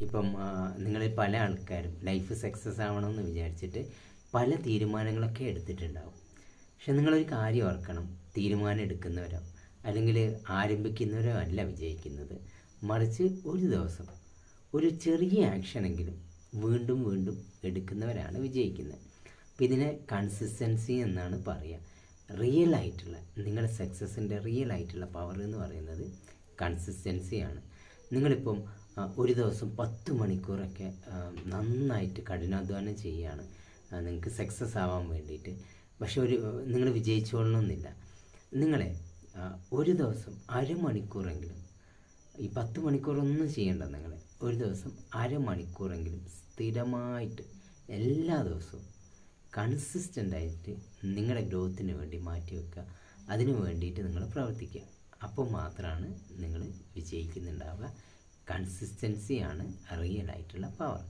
ഇപ്പം നിങ്ങളിൽ പല ആൾക്കാരും ലൈഫ് സക്സസ് ആവണമെന്ന് വിചാരിച്ചിട്ട് പല തീരുമാനങ്ങളൊക്കെ എടുത്തിട്ടുണ്ടാവും. പക്ഷെ നിങ്ങളൊരു കാര്യം ഓർക്കണം, തീരുമാനം എടുക്കുന്നവരോ അല്ലെങ്കിൽ ആരംഭിക്കുന്നവരോ അല്ല വിജയിക്കുന്നത്. മറിച്ച് ഒരു ദിവസം ഒരു ചെറിയ ആക്ഷനെങ്കിലും വീണ്ടും വീണ്ടും എടുക്കുന്നവരാണ് വിജയിക്കുന്നത്. അപ്പോൾ ഇതിനെ കൺസിസ്റ്റൻസി എന്നാണ് പറയുക. റിയൽ ആയിട്ടുള്ള നിങ്ങളുടെ സക്സസിൻ്റെ റിയൽ ആയിട്ടുള്ള പവർ എന്ന് പറയുന്നത് കൺസിസ്റ്റൻസിയാണ്. നിങ്ങളിപ്പം ഒരു ദിവസം 10 മണിക്കൂറൊക്കെ നന്നായിട്ട് കഠിനാധ്വാനം ചെയ്യുകയാണ് നിങ്ങൾക്ക് സക്സസ് ആവാൻ വേണ്ടിയിട്ട്. പക്ഷെ നിങ്ങൾ വിജയിച്ചോളണമെന്നില്ല. നിങ്ങളെ ഒരു ദിവസം അരമണിക്കൂറെങ്കിലും, ഈ 10 മണിക്കൂറൊന്നും ചെയ്യേണ്ട, നിങ്ങൾ ഒരു ദിവസം അരമണിക്കൂറെങ്കിലും സ്ഥിരമായിട്ട് എല്ലാ ദിവസവും കൺസിസ്റ്റൻ്റായിട്ട് നിങ്ങളുടെ ഗ്രോത്തിന് വേണ്ടി മാറ്റി വെക്കുക. അതിന് വേണ്ടിയിട്ട് നിങ്ങൾ പ്രവർത്തിക്കുക. അപ്പോൾ മാത്രമാണ് നിങ്ങൾ വിജയിക്കുന്നുണ്ടാവുക. കൺസിസ്റ്റൻസിയാണ് റിയൽ ആയിട്ടുള്ള പവർ.